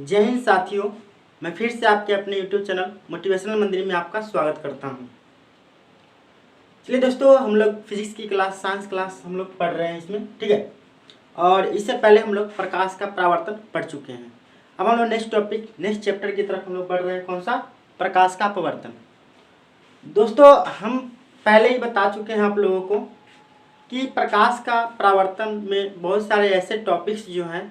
जय हिंद साथियों, मैं फिर से आपके अपने YouTube चैनल मोटिवेशनल मंदिर में आपका स्वागत करता हूं। चलिए दोस्तों, हम लोग फिजिक्स की क्लास, साइंस क्लास हम लोग पढ़ रहे हैं इसमें, ठीक है। और इससे पहले हम लोग प्रकाश का परावर्तन पढ़ चुके हैं। अब हम लोग नेक्स्ट टॉपिक, नेक्स्ट चैप्टर की तरफ हम लोग बढ़ रहे हैं। कौन सा? प्रकाश का अपवर्तन। दोस्तों, हम पहले ही बता चुके हैं आप लोगों को कि प्रकाश का परावर्तन में बहुत सारे ऐसे टॉपिक्स जो हैं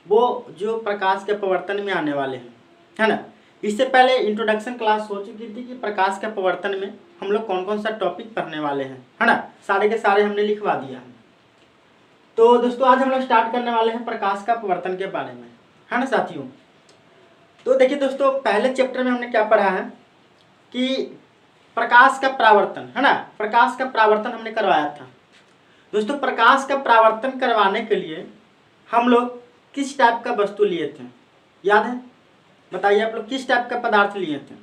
वो जो प्रकाश के अपवर्तन में आने वाले हैं, है ना। इससे पहले इंट्रोडक्शन क्लास हो चुकी थी कि प्रकाश के अपवर्तन में हम लोग कौन कौन सा टॉपिक पढ़ने वाले हैं, है ना। सारे के सारे हमने लिखवा दिया है। तो दोस्तों, आज हम लोग स्टार्ट करने वाले हैं प्रकाश का अपवर्तन के बारे में, है ना साथियों। तो देखिए दोस्तों, पहले चैप्टर में हमने क्या पढ़ा है कि प्रकाश का परावर्तन, है ना। प्रकाश का परावर्तन हमने करवाया था। दोस्तों, प्रकाश का परावर्तन करवाने के लिए हम लोग किस टाइप का वस्तु लिए थे, याद है? बताइए आप लोग, किस टाइप का पदार्थ लिए थे?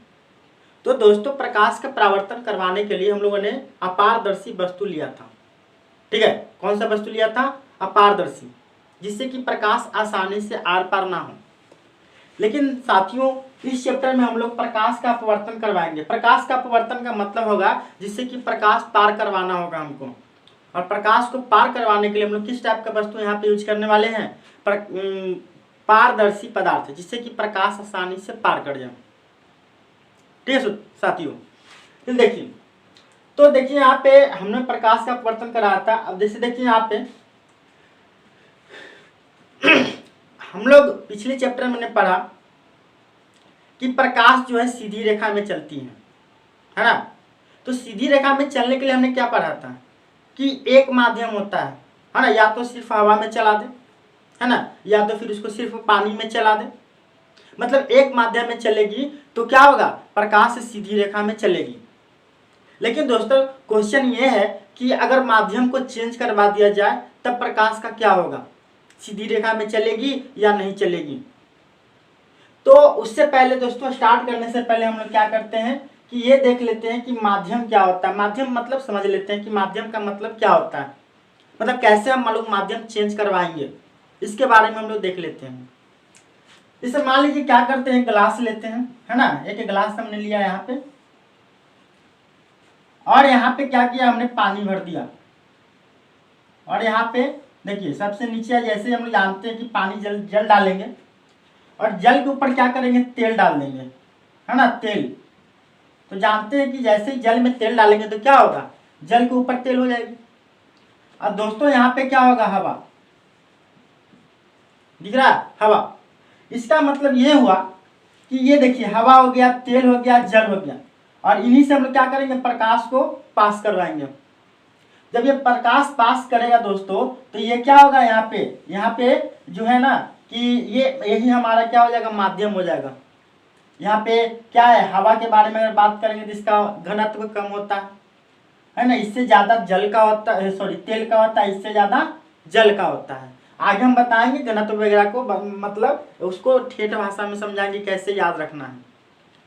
तो दोस्तों, प्रकाश का परावर्तन करवाने के लिए हम लोगों ने अपारदर्शी वस्तु लिया था, ठीक है। कौन सा वस्तु लिया था? अपारदर्शी, जिससे कि प्रकाश आसानी से आर पार ना हो। लेकिन साथियों, इस चैप्टर में हम लोग प्रकाश का अपवर्तन करवाएंगे। प्रकाश का अपवर्तन का मतलब होगा जिससे कि प्रकाश पार करवाना होगा हमको। और प्रकाश को पार करवाने के लिए हम लोग किस टाइप का वस्तु यहाँ पे यूज करने वाले हैं? पारदर्शी पदार्थ, जिससे कि प्रकाश आसानी से पार कर जाए, ठीक है साथियों। फिर देखिए, तो देखिए यहाँ पे हमने प्रकाश का अपवर्तन कराया था। अब जैसे देखिए यहाँ पे हम लोग पिछले चैप्टर में ने पढ़ा कि प्रकाश जो है सीधी रेखा में चलती है ना। तो सीधी रेखा में चलने के लिए हमने क्या पढ़ा था कि एक माध्यम होता है ना। या तो सिर्फ हवा में चला दे, है ना, या तो फिर उसको सिर्फ पानी में चला दे। मतलब एक माध्यम में चलेगी तो क्या होगा? प्रकाश सीधी रेखा में चलेगी। लेकिन दोस्तों, क्वेश्चन ये है कि अगर माध्यम को चेंज करवा दिया जाए तब प्रकाश का क्या होगा? सीधी रेखा में चलेगी या नहीं चलेगी? तो उससे पहले दोस्तों, स्टार्ट करने से पहले हम लोग क्या करते हैं कि ये देख लेते हैं कि माध्यम क्या होता है। माध्यम मतलब समझ लेते हैं कि माध्यम का मतलब क्या होता है, मतलब कैसे हम लोग माध्यम चेंज करवाएंगे, इसके बारे में हम लोग देख लेते हैं। जैसे मान लीजिए क्या करते हैं, ग्लास लेते हैं, है ना। एक ग्लास हमने लिया यहाँ पे, और यहाँ पे क्या किया, हमने पानी भर दिया। और यहाँ पे देखिए सबसे नीचे जैसे हम जानते हैं कि पानी जल डालेंगे, और जल के ऊपर क्या करेंगे? तेल डाल देंगे, है ना, तेल। तो जानते हैं कि जैसे ही जल में तेल डालेंगे तो क्या होगा? जल के ऊपर तेल हो जाएगी। और दोस्तों यहाँ पे क्या होगा? हवा दिख रहा है, हवा। इसका मतलब ये हुआ कि ये देखिए, हवा हो गया, तेल हो गया, जल हो गया, और इन्हीं से हम लोग क्या करेंगे? प्रकाश को पास करवाएंगे। जब ये प्रकाश पास करेगा दोस्तों, तो ये क्या होगा? यहाँ पे जो है ना कि यही हमारा क्या हो जाएगा? माध्यम हो जाएगा। यहाँ पे क्या है? हवा के बारे में अगर बात करेंगे तो इसका घनत्व कम होता है ना। इससे ज्यादा जल का होता है, सॉरी तेल का होता है, इससे ज्यादा जल का होता है। आगे हम बताएंगे घनत्व वगैरह को, मतलब उसको ठेठ भाषा में समझाएंगे कैसे याद रखना है,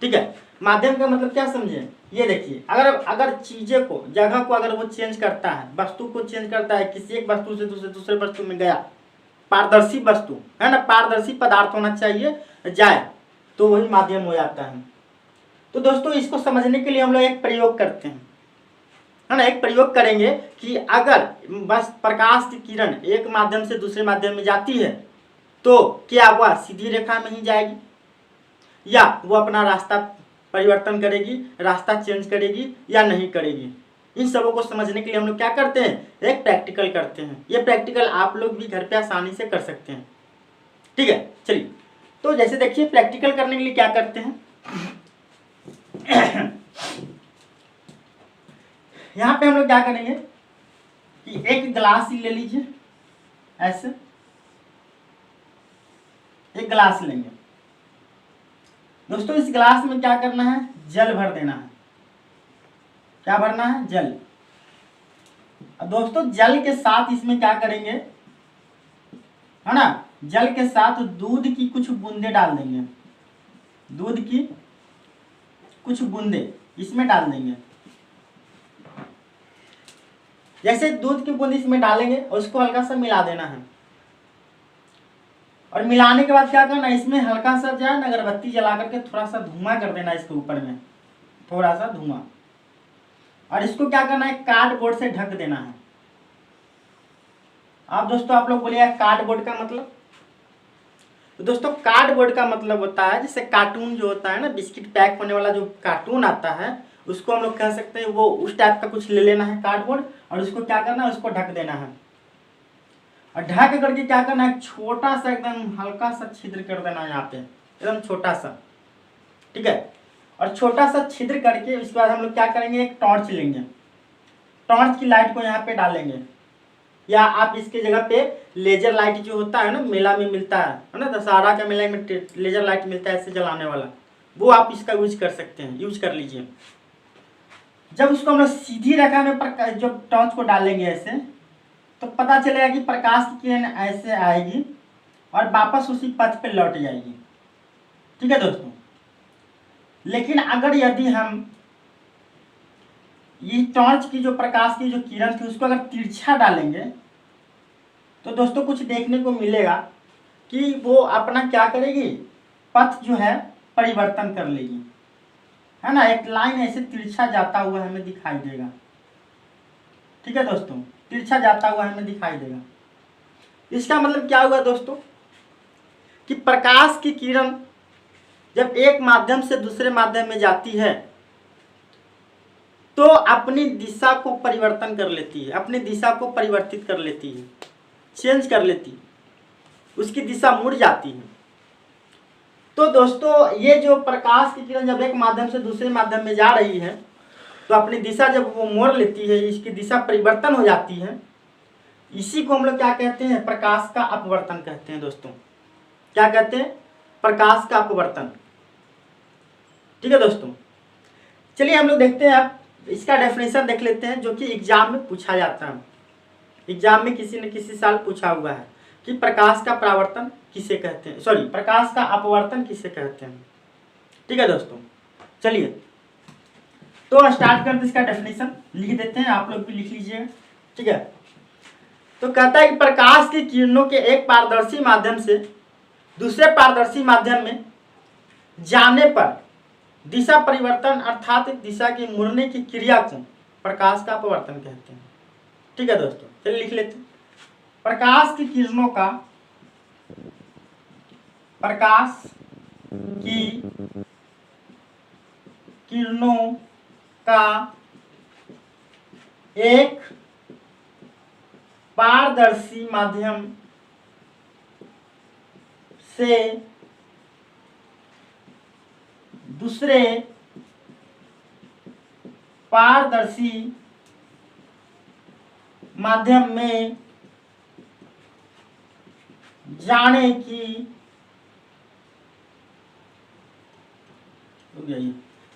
ठीक है। माध्यम का मतलब क्या समझे? ये देखिए, अगर चीजें को, जगह को अगर वो चेंज करता है, वस्तु को चेंज करता है, किसी एक वस्तु से दूसरे वस्तु में गया, पारदर्शी वस्तु है ना, पारदर्शी पदार्थ होना चाहिए, जाए, तो वही माध्यम हो जाता है। तो दोस्तों, इसको समझने के लिए हम लोग एक प्रयोग करते हैं, है ना। एक प्रयोग करेंगे कि अगर बस प्रकाश की किरण एक माध्यम से दूसरे माध्यम में जाती है तो क्या वह सीधी रेखा में ही जाएगी, या वो अपना रास्ता परिवर्तन करेगी, रास्ता चेंज करेगी या नहीं करेगी। इन सबों को समझने के लिए हम लोग क्या करते हैं? एक प्रैक्टिकल करते हैं। ये प्रैक्टिकल आप लोग भी घर पे आसानी से कर सकते हैं, ठीक है। चलिए, तो जैसे देखिए, प्रैक्टिकल करने के लिए क्या करते हैं यहाँ पे हम लोग क्या करेंगे कि एक गिलास ही ले लीजिए, ऐसे एक गिलास लेंगे दोस्तों। इस गिलास में क्या करना है? जल भर देना है। क्या भरना है? जल। दोस्तों, जल के साथ इसमें क्या करेंगे, है ना, जल के साथ दूध की कुछ बूंदे डाल देंगे। दूध की कुछ बूंदे इसमें डाल देंगे। जैसे दूध की बूंद इसमें डालेंगे, उसको हल्का सा मिला देना है। और मिलाने के बाद क्या करना, इसमें हल्का सा जो है ना अगरबत्ती जला करके थोड़ा सा धुआं कर देना इसके ऊपर में, थोड़ा सा धुआं। और इसको क्या करना है, कार्डबोर्ड से ढक देना है। आप दोस्तों आप लोग बोलिए कार्डबोर्ड का मतलब, तो दोस्तों कार्डबोर्ड का मतलब होता है जैसे कार्टून जो होता है ना, बिस्किट पैक होने वाला जो कार्टून आता है उसको हम लोग कह सकते हैं, वो उस टाइप का कुछ ले लेना है कार्डबोर्ड, और उसको क्या करना है, उसको ढक देना है। और ढक करके क्या करना है, छोटा सा एकदम हल्का सा छिद्र कर देना है यहाँ पे, एकदम छोटा सा, ठीक है। और छोटा सा छिद्र करके उसके बाद हम लोग क्या करेंगे, एक टॉर्च लेंगे, टॉर्च की लाइट को यहाँ पे डालेंगे, या आप इसके जगह पे लेजर लाइट जो होता है ना, मेला में मिलता है ना, दशहरा का मेला में लेजर लाइट मिलता है ऐसे जलाने वाला, वो आप इसका यूज कर सकते हैं, यूज कर लीजिए। जब उसको हम लोग सीधी रेखा में जब टॉर्च को डालेंगे ऐसे, तो पता चलेगा कि प्रकाश की किरण ऐसे आएगी और वापस उसी पथ पे लौट जाएगी, ठीक है दोस्तों। लेकिन अगर यदि हम ये टॉर्च की जो प्रकाश की जो किरण थी उसको अगर तिरछा डालेंगे, तो दोस्तों कुछ देखने को मिलेगा कि वो अपना क्या करेगी, पथ जो है परिवर्तन कर लेगी, है ना। एक लाइन ऐसे तिरछा जाता हुआ हमें दिखाई देगा, ठीक है दोस्तों, तिरछा जाता हुआ हमें दिखाई देगा। इसका मतलब क्या हुआ दोस्तों, कि प्रकाश की किरण जब एक माध्यम से दूसरे माध्यम में जाती है तो अपनी दिशा को परिवर्तन कर लेती है, अपनी दिशा को परिवर्तित कर लेती है, चेंज कर लेती है, उसकी दिशा मुड़ जाती है। तो दोस्तों ये जो प्रकाश की किरण जब एक माध्यम से दूसरे माध्यम में जा रही है तो अपनी दिशा जब वो मोड़ लेती है, इसकी दिशा परिवर्तन हो जाती है, इसी को हम लोग क्या कहते हैं, प्रकाश का अपवर्तन कहते हैं दोस्तों। क्या कहते हैं, प्रकाश का अपवर्तन, ठीक है दोस्तों। चलिए हम लोग देखते हैं, आप इसका डेफिनेशन देख लेते हैं जो कि एग्जाम में पूछा जाता है, एग्जाम में किसी न किसी साल पूछा हुआ है कि प्रकाश का परावर्तन किसे कहते हैं, सॉरी प्रकाश का अपवर्तन किसे कहते हैं, ठीक है दोस्तों। चलिए तो स्टार्ट करते इसका डेफिनेशन लिख देते हैं, आप लोग भी लिख लीजिएगा, ठीक है। तो कहता है कि प्रकाश की किरणों के एक पारदर्शी माध्यम से दूसरे पारदर्शी माध्यम में जाने पर दिशा परिवर्तन अर्थात दिशा की मुड़ने की क्रिया को प्रकाश का अपवर्तन कहते हैं, ठीक है दोस्तों। चलिए लिख लेते हैं, प्रकाश की किरणों का, प्रकाश की किरणों का एक पारदर्शी माध्यम से दूसरे पारदर्शी माध्यम में जाने की,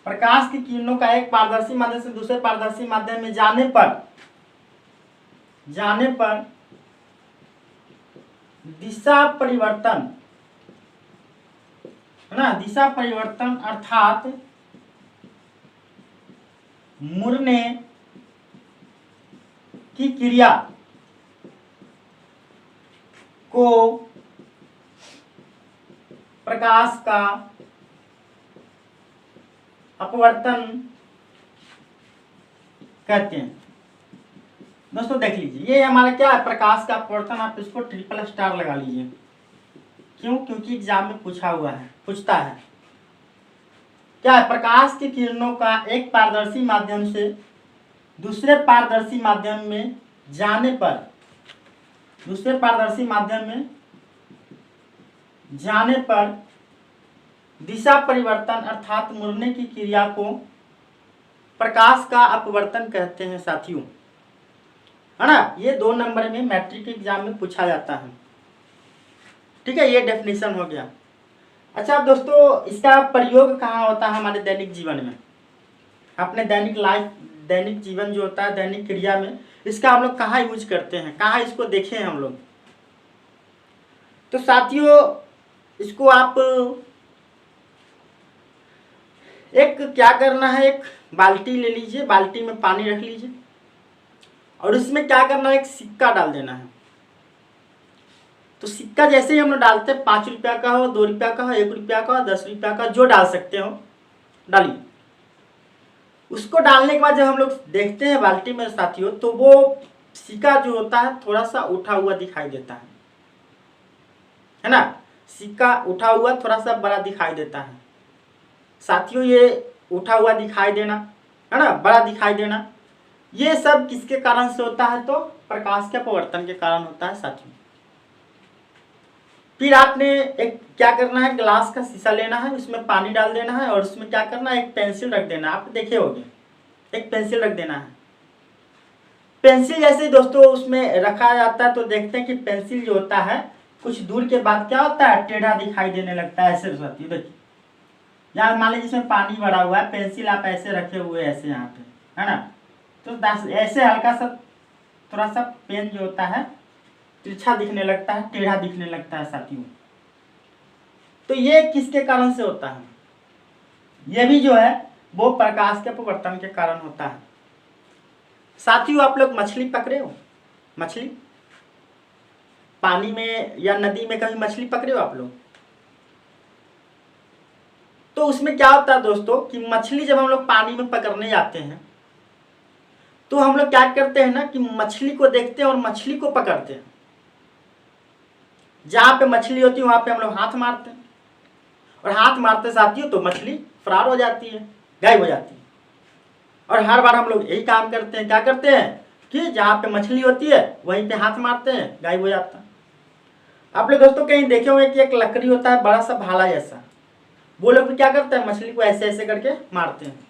प्रकाश की किरणों का एक पारदर्शी माध्यम से दूसरे पारदर्शी माध्यम में जाने पर दिशा परिवर्तन, है ना, दिशा परिवर्तन अर्थात मुड़ने की क्रिया को प्रकाश का अपवर्तन कहते हैं। दोस्तों देख लीजिए, ये हमारा क्या है, प्रकाश का अपवर्तन, आप इसको ट्रिपल स्टार लगा लीजिए, क्यों, क्योंकि एग्जाम में पूछा हुआ है, पूछता है क्या है, प्रकाश की किरणों का एक पारदर्शी माध्यम से दूसरे पारदर्शी माध्यम में जाने पर, दूसरे पारदर्शी माध्यम में जाने पर दिशा परिवर्तन अर्थात मुड़ने की क्रिया को प्रकाश का अपवर्तन कहते हैं साथियों, है ना। ये 2 नंबर में मैट्रिक एग्जाम में पूछा जाता है, ठीक है। ये डेफिनेशन हो गया। अच्छा दोस्तों, इसका प्रयोग कहाँ होता है हमारे दैनिक जीवन में, अपने दैनिक लाइफ, दैनिक जीवन जो होता है, दैनिक क्रिया में इसका हम लोग कहाँ यूज करते हैं, कहाँ इसको देखे हैं हम लोग। तो साथियों इसको आप एक क्या करना है, एक बाल्टी ले लीजिए, बाल्टी में पानी रख लीजिए और इसमें क्या करना है, एक सिक्का डाल देना है। तो सिक्का जैसे ही हम लोग डालते हैं, 5 रुपया का हो, 2 रुपया का हो, 1 रुपया का हो, 10 रुपया का, जो डाल सकते हो डालिए। उसको डालने के बाद जब हम लोग देखते हैं बाल्टी में साथियों, तो वो सिक्का जो होता है थोड़ा सा उठा हुआ दिखाई देता है ना। सिक्का उठा हुआ थोड़ा सा बड़ा दिखाई देता है साथियों। ये उठा हुआ दिखाई देना है ना, बड़ा दिखाई देना, ये सब किसके कारण से होता है? तो प्रकाश के अपवर्तन के कारण होता है साथियों। फिर आपने एक क्या करना है, ग्लास का शीशा लेना है, उसमें पानी डाल देना है और उसमें क्या करना है, एक पेंसिल रख देना है। आप देखे होंगे एक पेंसिल रख देना है। पेंसिल जैसे दोस्तों उसमें रखा जाता है तो देखते हैं कि पेंसिल जो होता है कुछ दूर के बाद क्या होता है, टेढ़ा दिखाई देने लगता है। ऐसे साथियों देखिए, यहाँ मान लीजिए जिसमें पानी भरा हुआ है, पेंसिल आप ऐसे रखे हुए ऐसे यहाँ पे है ना, तो ऐसे हल्का सा थोड़ा सा पेन जो होता है तिरछा दिखने लगता है, टेढ़ा दिखने लगता है साथियों। तो ये किसके कारण से होता है? ये भी जो है वो प्रकाश के अपवर्तन के कारण होता है साथियों। आप लोग मछली पकड़े हो? मछली पानी में या नदी में कभी मछली पकड़े हो आप लोग? तो उसमें क्या होता है दोस्तों कि मछली जब हम लोग पानी में पकड़ने जाते हैं तो हम लोग क्या करते हैं ना कि मछली को देखते हैं और मछली को पकड़ते हैं। जहां पे मछली होती है वहां पे हम लोग हाथ मारते हैं और हाथ मारते साथियों तो मछली फरार हो जाती है, गायब हो जाती है। और हर बार हम लोग यही काम करते हैं, क्या करते हैं कि जहां पे मछली होती है वहीं पे हाथ मारते हैं, गायब हो जाता है। आप लोग दोस्तों कहीं देखे होंगे कि एक लकड़ी होता है बड़ा सा भाला जैसा, वो लोग भी क्या करते हैं, मछली को ऐसे ऐसे करके मारते हैं।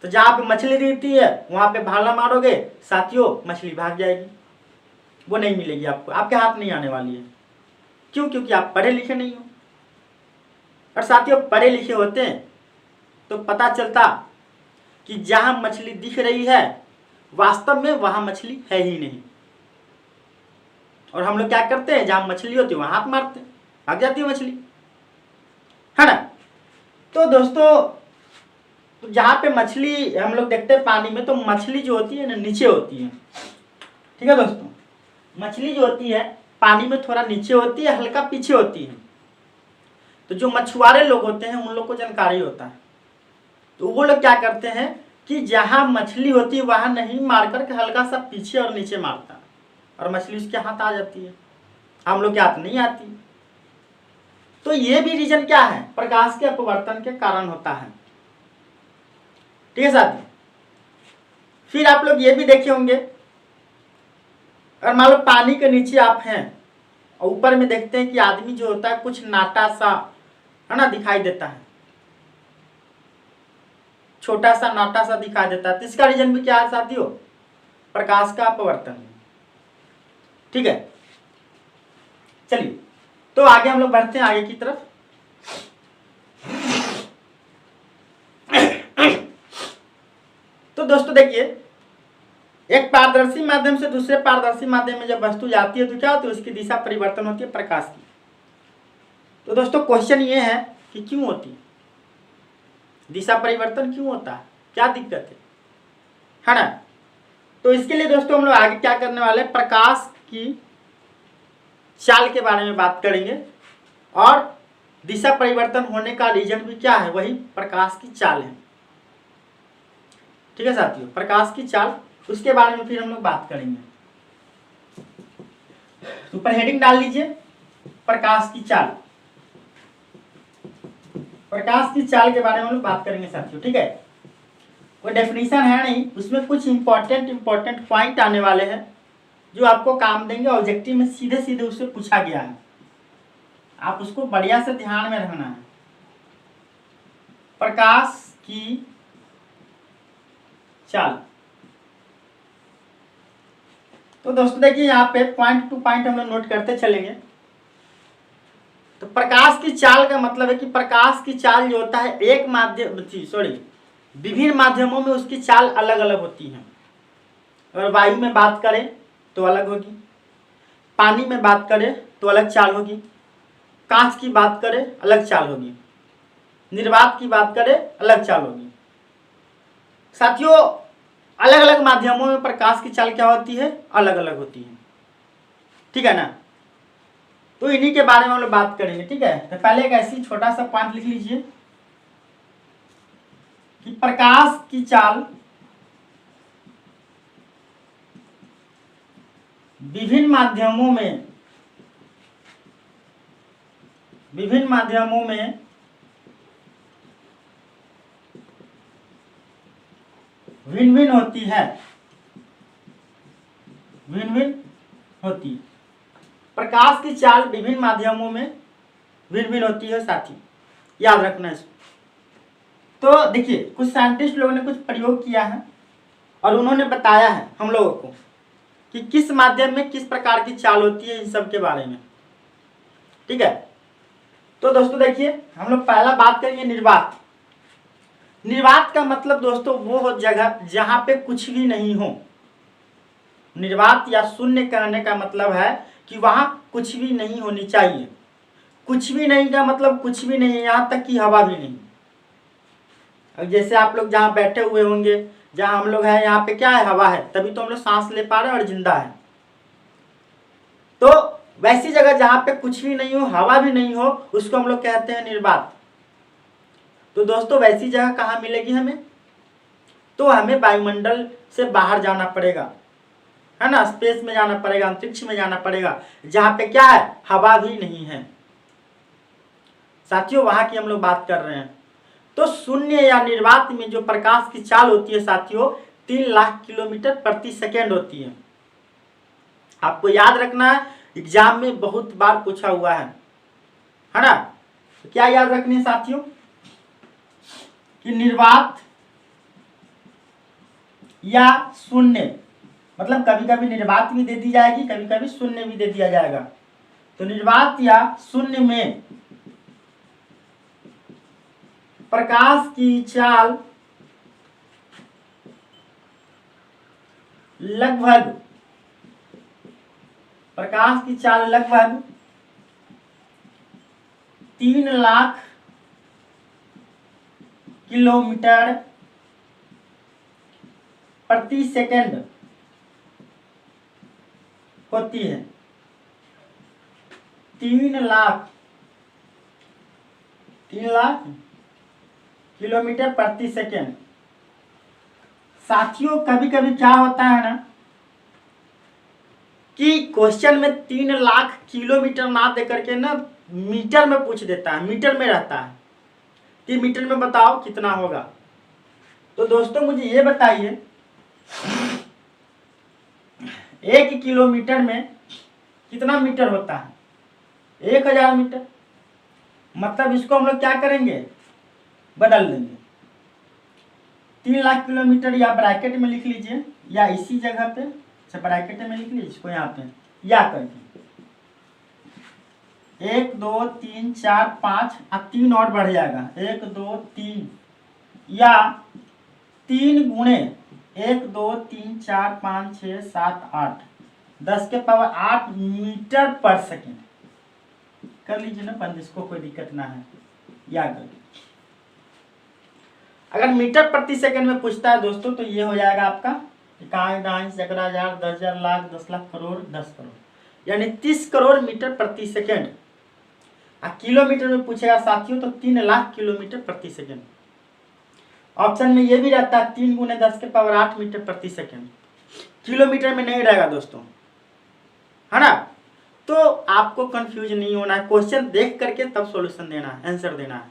तो जहां पे मछली रहती है वहां पे भाला मारोगे साथियों, मछली भाग जाएगी, वो नहीं मिलेगी आपको, आपके हाथ नहीं आने वाली है। क्यों? क्योंकि आप पढ़े लिखे नहीं हो। और साथियों पढ़े लिखे होते हैं तो पता चलता कि जहां मछली दिख रही है वास्तव में वहां मछली है ही नहीं। और हम लोग क्या करते हैं, जहां मछली होती है वहां हाथ मारते हैं, भाग जाती है मछली, है ना। तो दोस्तों तो जहां पे मछली हम लोग देखते हैं पानी में, तो मछली जो होती है ना नीचे होती है, ठीक है दोस्तों। मछली जो होती है पानी में थोड़ा नीचे होती है, हल्का पीछे होती है। तो जो मछुआरे लोग होते हैं उन लोग को जानकारी होता है, तो वो लोग क्या करते हैं कि जहां मछली होती है वहां नहीं मार करके हल्का सा पीछे और नीचे मारता है और मछली उसके हाथ आ जाती है, हम लोग के हाथ नहीं आती। तो ये भी रीजन क्या है, प्रकाश के अपवर्तन के कारण होता है, ठीक है साथी। फिर आप लोग ये भी देखे होंगे, अगर मान लो पानी के नीचे आप हैं और ऊपर में देखते हैं कि आदमी जो होता है कुछ नाटा सा है ना दिखाई देता है, छोटा सा नाटा सा दिखाई देता है। तो इसका रीजन भी क्या है साथियों, प्रकाश का अपवर्तन, ठीक है। चलिए तो आगे हम लोग बढ़ते हैं आगे की तरफ। तो दोस्तों देखिए, एक पारदर्शी माध्यम से दूसरे पारदर्शी माध्यम में जब वस्तु जाती है तो क्या होती है, उसकी दिशा परिवर्तन होती है प्रकाश की। तो दोस्तों क्वेश्चन ये है कि क्यों होती है दिशा परिवर्तन, क्यों होता है, क्या दिक्कत है ना। तो इसके लिए दोस्तों हम लोग आगे क्या करने वाले हैं, प्रकाश की चाल के बारे में बात करेंगे और दिशा परिवर्तन होने का रीजन भी क्या है, वही प्रकाश की चाल है, ठीक है साथियों। प्रकाश की चाल, उसके बारे में फिर हम लोग बात करेंगे। ऊपर हेडिंग डाल लीजिए, प्रकाश की चाल। प्रकाश की चाल के बारे में हम लोग बात करेंगे साथियों, ठीक है। कोई डेफिनेशन है नहीं, उसमें कुछ इंपॉर्टेंट पॉइंट आने वाले हैं जो आपको काम देंगे। ऑब्जेक्टिव में सीधे सीधे उससे पूछा गया है, आप उसको बढ़िया से ध्यान में रखना है। प्रकाश की चाल, तो दोस्तों देखिए यहाँ पे पॉइंट टू पॉइंट हम लोग नोट करते चलेंगे। तो प्रकाश की चाल का मतलब है कि प्रकाश की चाल जो होता है एक माध्यम विभिन्न माध्यमों में उसकी चाल अलग अलग होती है। अगर वायु में बात करें तो अलग होगी, पानी में बात करें तो अलग चाल होगी, कांच की बात करें अलग चाल होगी, निर्वात की बात करें अलग चाल होगी। साथियों अलग अलग माध्यमों में प्रकाश की चाल क्या होती है, अलग अलग होती है, ठीक है ना। तो इन्हीं के बारे में हम लोग बात करेंगे, ठीक है। तो पहले एक ऐसी छोटा सा पॉइंट लिख लीजिए कि प्रकाश की चाल विभिन्न माध्यमों में भिन्न भिन्न होती है, भिन्न होती है। प्रकाश की चाल विभिन्न माध्यमों में भिन्न होती है साथी, याद रखना इसको। तो देखिए कुछ साइंटिस्ट लोगों ने कुछ प्रयोग किया है और उन्होंने बताया है हम लोगों को कि किस माध्यम में किस प्रकार की चाल होती है, इन सब के बारे में, ठीक है। तो दोस्तों देखिए हम लोग पहला बात करेंगे निर्वात। निर्वात का मतलब दोस्तों वो हो जगह जहां पे कुछ भी नहीं हो। निर्वात या शून्य कहने का मतलब है कि वहां कुछ भी नहीं होनी चाहिए। कुछ भी नहीं का मतलब कुछ भी नहीं है, यहां तक कि हवा भी नहीं। अब जैसे आप लोग जहां बैठे हुए होंगे, जहां हम लोग हैं, यहाँ पे क्या है, हवा है, तभी तो हम लोग सांस ले पा रहे हैं और जिंदा है। तो वैसी जगह जहां पे कुछ भी नहीं हो, हवा भी नहीं हो, उसको हम लोग कहते हैं निर्वात। तो दोस्तों वैसी जगह कहाँ मिलेगी हमें? तो हमें वायुमंडल से बाहर जाना पड़ेगा, है ना, स्पेस में जाना पड़ेगा, अंतरिक्ष में जाना पड़ेगा, जहां पे क्या है, हवा भी नहीं है साथियों, वहां की हम लोग बात कर रहे हैं। तो शून्य या निर्वात में जो प्रकाश की चाल होती है साथियों 3 लाख किलोमीटर प्रति सेकेंड होती है। आपको याद रखना है, एग्जाम में बहुत बार पूछा हुआ है ना। तो क्या याद रखनी है साथियों कि निर्वात या शून्य, मतलब कभी कभी निर्वात भी दे दी जाएगी, कभी कभी शून्य भी दे दिया जाएगा। तो निर्वात या शून्य में प्रकाश की चाल लगभग 3 लाख किलोमीटर प्रति सेकंड होती है। 3 लाख किलोमीटर प्रति सेकंड। साथियों कभी कभी क्या होता है ना कि क्वेश्चन में 3 लाख किलोमीटर ना दे करके ना मीटर में पूछ देता है, मीटर में रहता है कि मीटर में बताओ कितना होगा। तो दोस्तों मुझे ये बताइए 1 किलोमीटर में कितना मीटर होता है? 1000 मीटर। मतलब इसको हम लोग क्या करेंगे, बदल देंगे। 3 लाख किलोमीटर या ब्रैकेट में लिख लीजिए या इसी जगह पे, अच्छा ब्रैकेट में लिख लीजिए इसको, यहाँ पे या करके 1 2 3 4 5 अब 3 और बढ़ जाएगा, 1 2 3 या 3 गुणे 1 2 3 4 5 6 7 8 10 के पावर 8 मीटर पर सेकेंड। कर लीजिए ना बंद, इसको कोई दिक्कत ना है, या कर। अगर मीटर प्रति सेकंड में पूछता है दोस्तों तो ये हो जाएगा आपका 1 सैकड़ा हजार 10,000 लाख 10 लाख करोड़ 10 करोड़, यानी 30 करोड़ मीटर प्रति सेकंड। किलोमीटर में पूछेगा साथियों तो 3 लाख किलोमीटर प्रति सेकंड। ऑप्शन में ये भी रहता है 3 गुने 10 के पावर 8 मीटर प्रति सेकंड। किलोमीटर में नहीं रहेगा दोस्तों, है ना। तो आपको कंफ्यूज नहीं होना है, क्वेश्चन देख करके तब सॉल्यूशन देना है, आंसर देना है,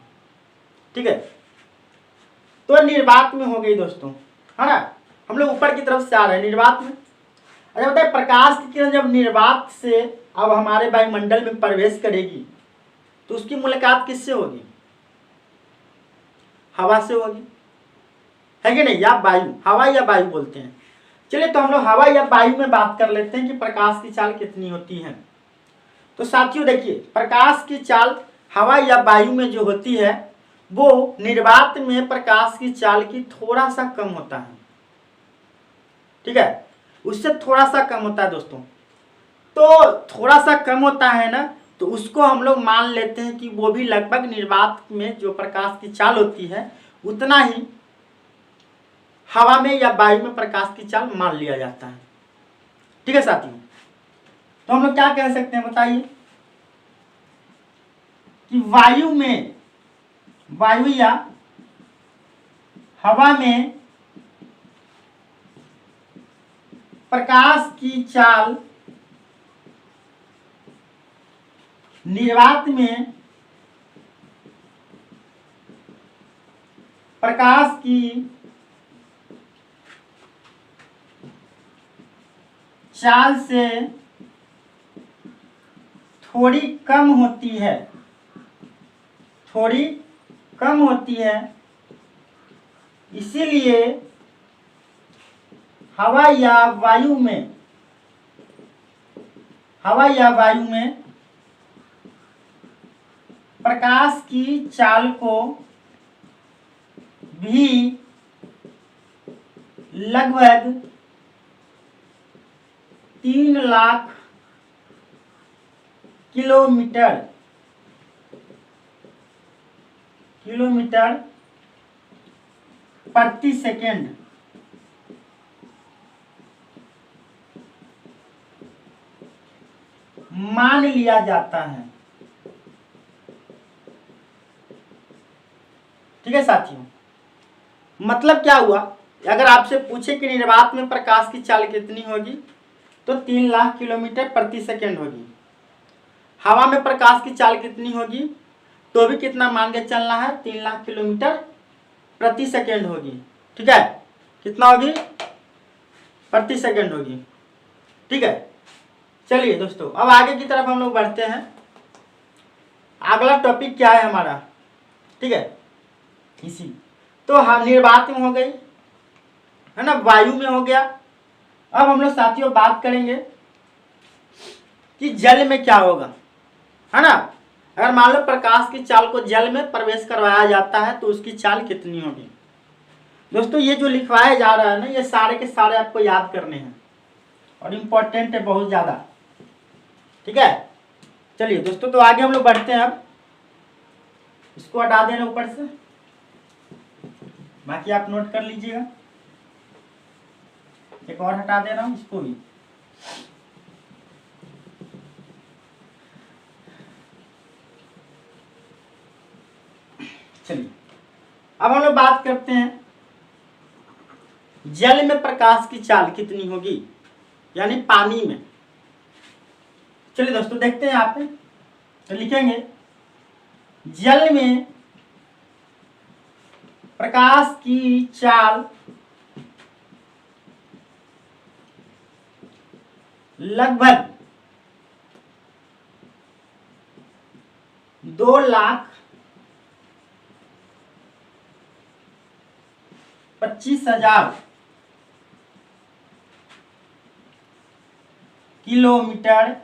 ठीक है। तो निर्वात में हो गई दोस्तों, है ना। हम लोग ऊपर की तरफ से आ रहे हैं निर्वात में। अच्छा बताइए प्रकाश की किरण जब निर्वात से अब हमारे वायुमंडल में प्रवेश करेगी तो उसकी मुलाकात किससे होगी? हवा से होगी, है कि नहीं, या वायु, हवा या वायु बोलते हैं। चलिए तो हम लोग हवा या वायु में बात कर लेते हैं कि प्रकाश की चाल कितनी होती है। तो साथियों देखिए प्रकाश की चाल हवा या वायु में जो होती है वो निर्वात में प्रकाश की चाल की थोड़ा सा कम होता है, ठीक है, उससे थोड़ा सा कम होता है दोस्तों। तो थोड़ा सा कम होता है ना, तो उसको हम लोग मान लेते हैं कि वो भी लगभग निर्वात में जो प्रकाश की चाल होती है उतना ही हवा में या वायु में प्रकाश की चाल मान लिया जाता है, ठीक है साथियों। तो हम लोग क्या कह सकते हैं बताइए कि वायु या हवा में प्रकाश की चाल निर्वात में प्रकाश की चाल से थोड़ी कम होती है, इसीलिए हवा या वायु में प्रकाश की चाल को भी लगभग 3 लाख किलोमीटर प्रति सेकेंड मान लिया जाता है। ठीक है साथियों, मतलब क्या हुआ, अगर आपसे पूछे कि निर्वात में प्रकाश की चाल कितनी होगी तो 3 लाख किलोमीटर प्रति सेकेंड होगी। हवा में प्रकाश की चाल कितनी होगी तो भी कितना मान के चलना है, 3 लाख किलोमीटर प्रति सेकेंड होगी। ठीक है, कितना होगी, प्रति सेकेंड होगी। ठीक है, चलिए दोस्तों अब आगे की तरफ हम लोग बढ़ते हैं। अगला टॉपिक क्या है हमारा, ठीक है, इसी तो हम निर्वात में हो गई है ना, वायु में हो गया। अब हम लोग साथियों बात करेंगे कि जल में क्या होगा, है ना। अगर मान लो प्रकाश की चाल को जल में प्रवेश करवाया जाता है तो उसकी चाल कितनी होगी। दोस्तों ये जो लिखवाया जा रहा है ना, ये सारे के सारे आपको याद करने हैं और इम्पोर्टेंट है बहुत ज्यादा। ठीक है, चलिए दोस्तों तो आगे हम लोग बढ़ते हैं। अब इसको हटा देना ऊपर से, बाकी आप नोट कर लीजिएगा। एक और हटा दे रहा हूं इसको भी। चलिए अब हम लोग बात करते हैं जल में प्रकाश की चाल कितनी होगी, यानी पानी में। चलिए दोस्तों देखते हैं यहाँ पे, तो लिखेंगे जल में प्रकाश की चाल लगभग 2,25,000 किलोमीटर,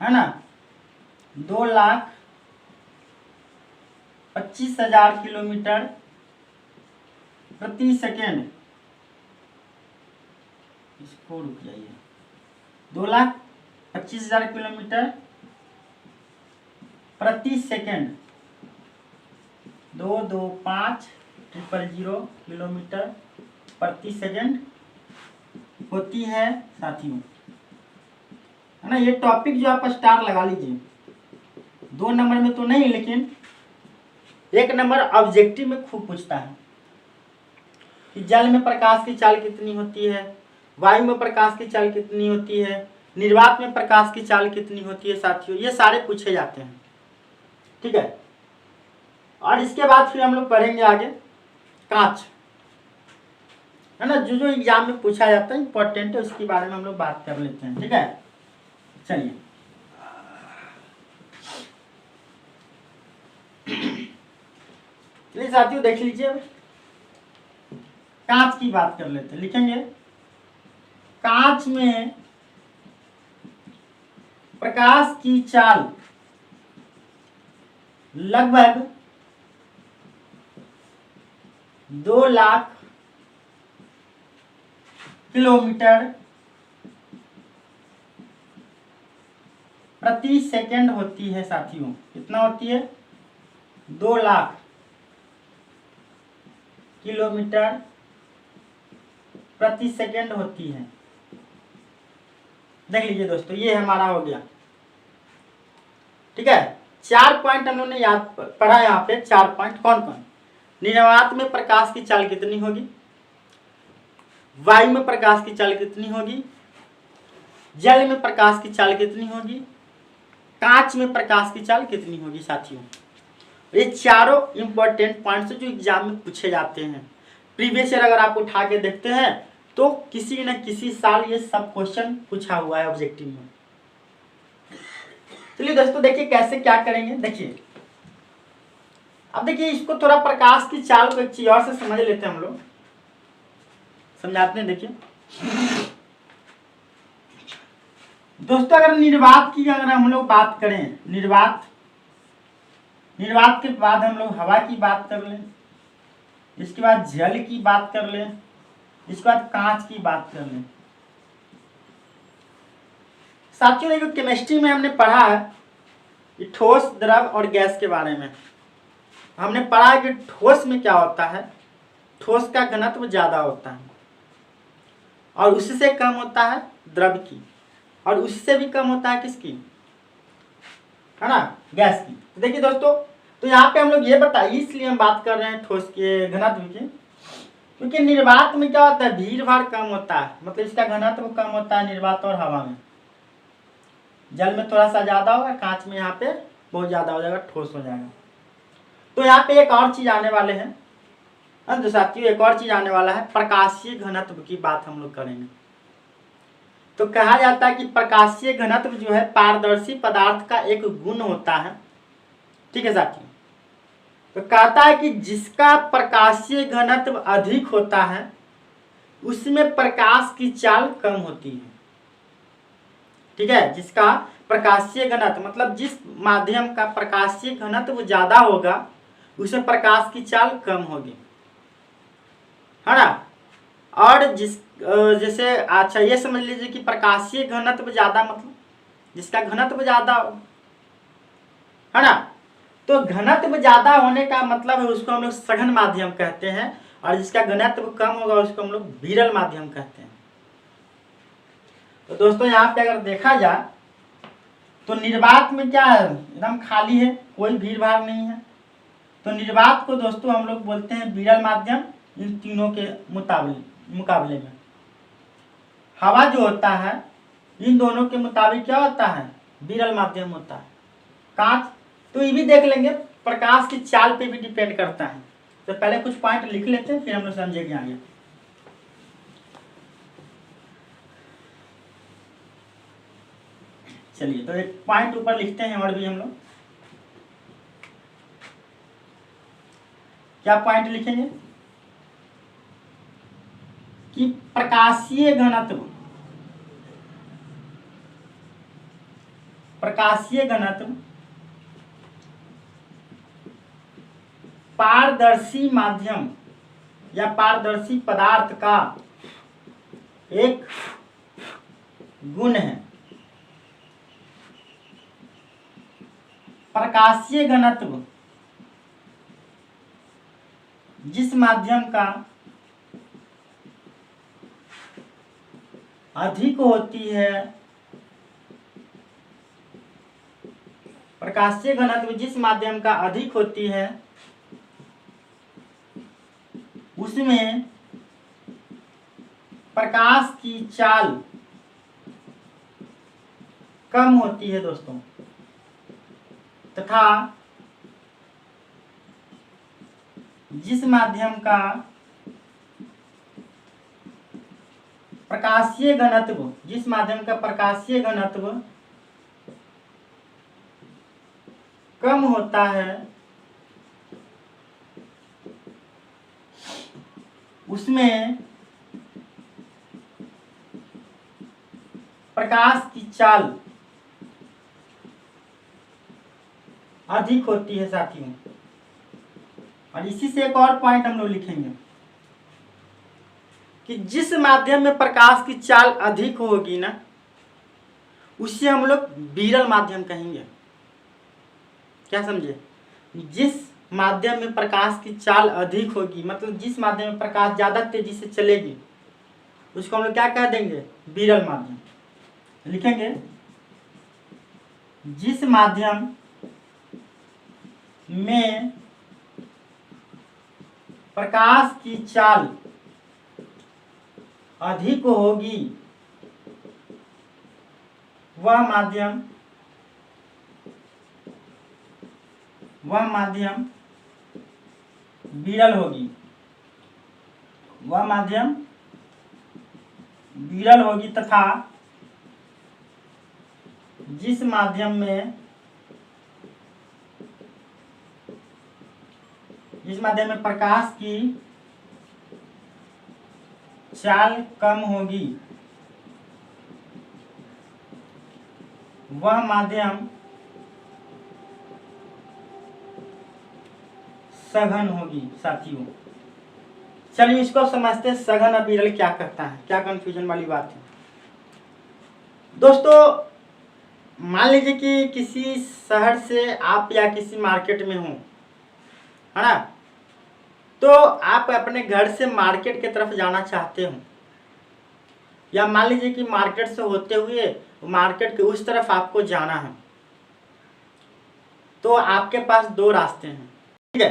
है ना, 2,25,000 किलोमीटर प्रति सेकेंड। इसको रुक जाइए, 2,25,000 किलोमीटर प्रति सेकेंड, 2,25,000 किलोमीटर प्रति सेकेंड होती है साथियों, है ना। ये टॉपिक जो आप स्टार लगा लीजिए, 2 नंबर में तो नहीं लेकिन 1 नंबर ऑब्जेक्टिव में खूब पूछता है कि जल में प्रकाश की चाल कितनी होती है, वायु में प्रकाश की चाल कितनी होती है, निर्वात में प्रकाश की चाल कितनी होती है साथियों, ये सारे पूछे जाते हैं। ठीक है, और इसके बाद फिर हम लोग पढ़ेंगे आगे कांच, है ना, जो जो एग्जाम में पूछा जाता है इंपॉर्टेंट है, उसके बारे में हम लोग बात कर लेते हैं। ठीक है, चलिए चलिए साथियों देख लीजिए, कांच की बात कर लेते हैं। लिखेंगे कांच में प्रकाश की चाल लगभग 2 लाख किलोमीटर प्रति सेकंड होती है साथियों। कितना होती है, 2 लाख किलोमीटर प्रति सेकंड होती है। देख लीजिए दोस्तों, ये हमारा हो गया। ठीक है, 4 पॉइंट हम लोगों ने याद पढ़ा यहाँ पे। 4 पॉइंट कौन कौन? निर्वात में प्रकाश की चाल कितनी होगी, वायु में प्रकाश की चाल कितनी होगी, जल में प्रकाश की चाल कितनी होगी, कांच में प्रकाश की चाल कितनी होगी साथियों। ये चारों इंपॉर्टेंट पॉइंट्स जो एग्जाम में पूछे जाते हैं। प्रीवियस ईयर अगर आप उठा के देखते हैं तो किसी न किसी साल ये सब क्वेश्चन पूछा हुआ है ऑब्जेक्टिव में। चलिए दोस्तों देखिए कैसे क्या करेंगे। देखिए अब देखिए इसको थोड़ा प्रकाश की चाल को एक चीज और से समझ लेते हैं हम लोग, समझाते हैं। देखिए दोस्तों अगर निर्वात की अगर हम लोग बात करें, निर्वात के बाद हम लोग हवा की बात कर लें, इसके बाद जल की बात कर लें, इसके बाद कांच की बात कर लें। साथियों देखो केमिस्ट्री में हमने पढ़ा है ठोस, द्रव और गैस के बारे में। हमने पढ़ा कि ठोस में क्या होता है, ठोस का घनत्व ज्यादा होता है और उससे कम होता है द्रव की, और उससे भी कम होता है किसकी, है ना, गैस की। तो देखिए दोस्तों तो यहाँ पे हम लोग ये बताइए, इसलिए हम बात कर रहे हैं ठोस के घनत्व की, क्योंकि निर्वात में क्या होता है, भीड़ भाड़ कम होता है, मतलब इसका घनत्व कम होता है निर्वात और हवा में। जल में थोड़ा सा ज्यादा होगा, कांच में यहाँ पे बहुत ज्यादा हो जाएगा, ठोस हो जाएगा। तो यहाँ पे एक और चीज आने वाले हैं तो साथियों, एक और चीज आने वाला है, प्रकाशीय घनत्व की बात हम लोग करेंगे। तो कहा जाता है कि प्रकाशीय घनत्व जो है पारदर्शी पदार्थ का एक गुण होता है, ठीक है साथियों। तो कहता है कि जिसका प्रकाशीय घनत्व अधिक होता है उसमें प्रकाश की चाल कम होती है, ठीक है। जिसका प्रकाशीय घनत्व मतलब जिस माध्यम का प्रकाशीय घनत्व ज्यादा होगा उसमें प्रकाश की चाल कम होगी, है ना। और जैसे अच्छा ये समझ लीजिए कि प्रकाशीय घनत्व ज्यादा मतलब जिसका घनत्व ज्यादा हो, है ना। तो घनत्व ज्यादा होने का मतलब है उसको हम लोग सघन माध्यम कहते हैं, और जिसका घनत्व कम होगा उसको हम लोग विरल माध्यम कहते हैं। तो दोस्तों यहाँ पे अगर देखा जाए तो निर्वात में क्या है, एकदम खाली है, कोई भीड़ भाड़ नहीं है। तो निर्वात को दोस्तों हम लोग बोलते हैं विरल माध्यम, इन तीनों के मुकाबले में। हवा जो होता है इन दोनों के मुताबिक क्या होता है, विरल माध्यम होता है। कांच तो ये भी देख लेंगे, प्रकाश की चाल पे भी डिपेंड करता है। तो पहले कुछ पॉइंट लिख लेते हैं फिर हम लोग समझेंगे आगे। चलिए तो एक पॉइंट ऊपर लिखते हैं और भी हम लोग। क्या पॉइंट लिखेंगे कि प्रकाशीय घनत्व पारदर्शी माध्यम या पारदर्शी पदार्थ का एक गुण है। प्रकाशीय घनत्व जिस माध्यम का अधिक होती है, प्रकाशीय घनत्व जिस माध्यम का अधिक होती है उसमें प्रकाश की चाल कम होती है दोस्तों, तथा जिस माध्यम का प्रकाशीय घनत्व कम होता है उसमें प्रकाश की चाल अधिक होती है साथियों। और इसी से एक और पॉइंट हम लोग लिखेंगे कि जिस माध्यम में प्रकाश की चाल अधिक होगी ना उसे हम लोग विरल माध्यम कहेंगे। क्या समझे, जिस माध्यम में प्रकाश की चाल अधिक होगी मतलब जिस माध्यम में प्रकाश ज्यादा तेजी से चलेगी उसको हम लोग क्या कह देंगे, विरल माध्यम। लिखेंगे जिस माध्यम में प्रकाश की चाल अधिक होगी वह माध्यम विरल होगी, वह माध्यम विरल होगी तथा जिस माध्यम में प्रकाश की चाल कम होगी वह माध्यम सघन होगी। साथियों चलिए इसको समझते हैं, सघन और विरल क्या करता है, क्या कंफ्यूजन वाली बात है। दोस्तों मान लीजिए कि किसी शहर से आप या किसी मार्केट में हो, है ना, तो आप अपने घर से मार्केट की तरफ जाना चाहते हो, या मान लीजिए कि मार्केट से होते हुए मार्केट के उस तरफ आपको जाना है, तो आपके पास दो रास्ते हैं, ठीक है।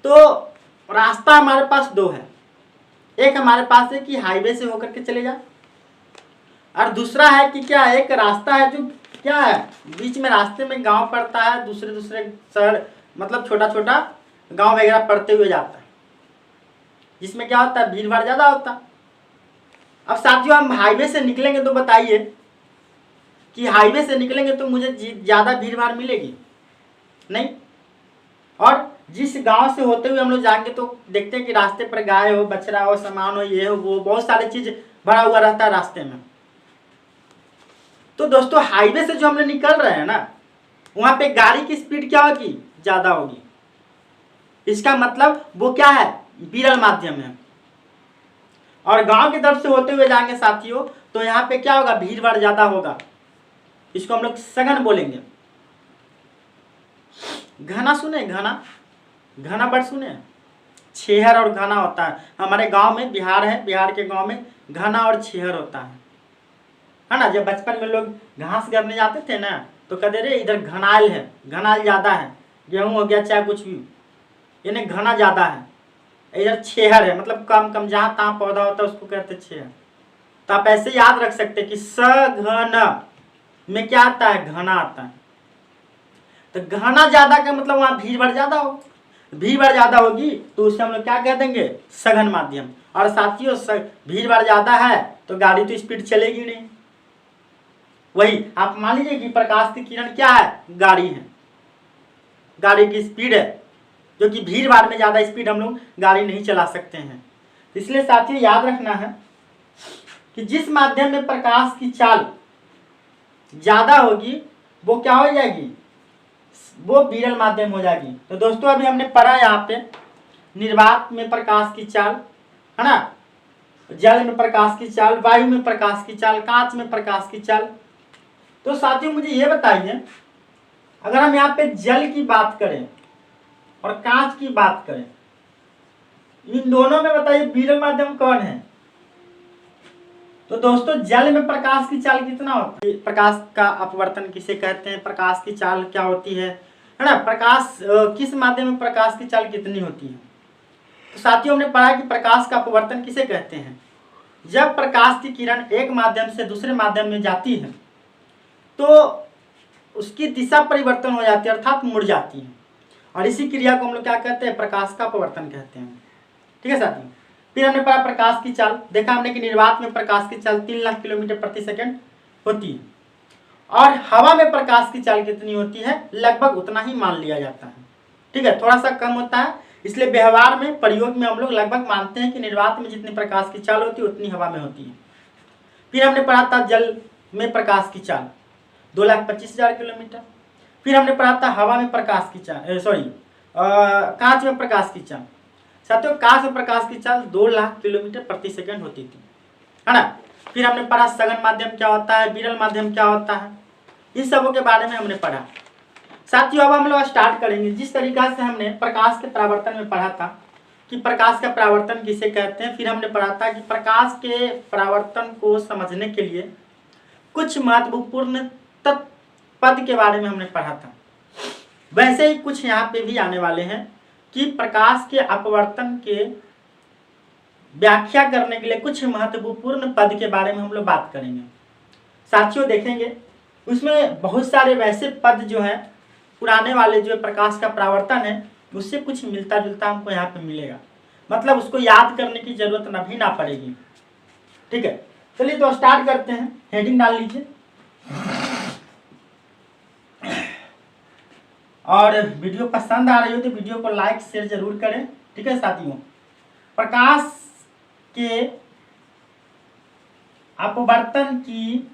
तो रास्ता हमारे पास दो है, एक हमारे पास है कि हाईवे से होकर के चले जा, और दूसरा है कि क्या, एक रास्ता है जो क्या है, बीच में रास्ते में गांव पड़ता है, दूसरे दूसरे शहर, मतलब छोटा छोटा गांव वगैरह पड़ते हुए जाता है, जिसमें क्या होता है, भीड़ भाड़ ज्यादा होता है। अब साथियों हम हाईवे से निकलेंगे तो बताइए कि हाईवे से निकलेंगे तो मुझे ज्यादा भीड़ भाड़ मिलेगी नहीं, और जिस गांव से होते हुए हम लोग जाएंगे तो देखते हैं कि रास्ते पर गाय हो, बछड़ा हो, सामान हो, ये हो वो, बहुत सारी चीज भरा हुआ रहता है रास्ते में। तो दोस्तों हाईवे से जो हम लोग निकल रहे हैं ना, वहां पे गाड़ी की स्पीड क्या होगी, ज्यादा होगी। इसका मतलब वो क्या है, विरल माध्यम है। और गांव की तरफ से होते हुए जाएंगे साथियों तो यहाँ पे क्या होगा, भीड़ भाड़ ज्यादा होगा, इसको हम लोग सघन बोलेंगे। घना सुने, घना वर्ड सुने, छेहर और घना होता है। हमारे गांव में, बिहार है, बिहार के गांव में घना और छेहर होता है ना। जब बचपन में लोग घास करने जाते थे ना, तो कहते रे इधर घनाल है, घनाल ज्यादा है, गेहूं हो गया चाहे कुछ भी, यानी घना ज्यादा है। इधर छेहर है, मतलब कम कम, जहां तहां पौधा होता है उसको कहते छेहर। तो आप ऐसे याद रख सकते हैं कि सघन में क्या आता है, घना आता है। तो घना ज्यादा का मतलब वहां भीड़ भाड़ ज्यादा हो, भीड़ भाड़ ज्यादा होगी तो उसे हम लोग क्या कह देंगे, सघन माध्यम। और साथियों भीड़ भाड़ ज्यादा है तो गाड़ी तो स्पीड चलेगी नहीं। वही आप मान लीजिए कि प्रकाश की किरण क्या है, गाड़ी है, गाड़ी की स्पीड है, जो कि भीड़ भाड़ में ज्यादा स्पीड हम लोग गाड़ी नहीं चला सकते हैं। इसलिए साथियों याद रखना है कि जिस माध्यम में प्रकाश की चाल ज्यादा होगी वो क्या हो जाएगी, वो विरल माध्यम हो जाएगी। तो दोस्तों अभी हमने पढ़ा यहाँ पे निर्वात में प्रकाश की चाल, है ना, जल में प्रकाश की चाल, वायु में प्रकाश की चाल, कांच में प्रकाश की चाल। तो साथियों मुझे ये बताइए, अगर हम यहाँ पे जल की बात करें और कांच की बात करें, इन दोनों में बताइए विरल माध्यम कौन है। तो दोस्तों जल में प्रकाश की चाल कितना होती है, प्रकाश का अपवर्तन किसे कहते हैं, प्रकाश की चाल क्या होती है ना, प्रकाश किस माध्यम में प्रकाश की चाल कितनी होती है। तो साथियों हमने पढ़ा कि प्रकाश का अपवर्तन किसे कहते हैं, जब प्रकाश की किरण एक माध्यम से दूसरे माध्यम में जाती है तो उसकी दिशा परिवर्तन हो जाती है, अर्थात मुड़ जाती है, और इसी क्रिया को हम लोग क्या कहते हैं, प्रकाश का अपवर्तन कहते हैं। ठीक है साथियों, फिर हमने पढ़ा प्रकाश की चाल, देखा हमने कि निर्वात में प्रकाश की चाल 3 लाख किलोमीटर प्रति सेकंड होती है, और हवा में प्रकाश की चाल कितनी होती है, लगभग उतना ही मान लिया जाता है। ठीक है, थोड़ा सा कम होता है, इसलिए व्यवहार में, प्रयोग में हम लोग लगभग मानते हैं कि निर्वात में जितनी प्रकाश की चाल होती है उतनी हवा में होती है। फिर हमने पढ़ा था जल में प्रकाश की चाल 2,25,000 किलोमीटर। फिर हमने पढ़ा था हवा में प्रकाश की चाल, कांच में प्रकाश की चाल। साथियों कांच में प्रकाश की चाल 2 लाख किलोमीटर प्रति सेकंड होती थी, है ना। फिर हमने पढ़ा सघन माध्यम क्या होता है, विरल माध्यम क्या होता है, इन सबों के बारे में हमने पढ़ा। साथियों अब हम लोग स्टार्ट करेंगे जिस तरीका से हमने प्रकाश के परावर्तन में पढ़ा था कि प्रकाश का परावर्तन किसे कहते हैं। फिर हमने पढ़ा था कि प्रकाश के परावर्तन को समझने के लिए कुछ महत्वपूर्ण पद के बारे में हमने पढ़ा था। वैसे ही कुछ यहाँ पे भी आने वाले हैं कि प्रकाश के अपवर्तन के व्याख्या करने के लिए कुछ महत्वपूर्ण पद के बारे में हम लोग बात करेंगे। साथियों देखेंगे उसमें बहुत सारे वैसे पद जो हैं पुराने वाले जो प्रकाश का परावर्तन है उससे कुछ मिलता जुलता हमको यहाँ पे मिलेगा, मतलब उसको याद करने की जरूरत ना पड़ेगी। ठीक है, चलिए तो स्टार्ट करते हैं। हेडिंग डाल लीजिए और वीडियो पसंद आ रही हो तो वीडियो को लाइक शेयर जरूर करें। ठीक है साथियों, प्रकाश के अपवर्तन की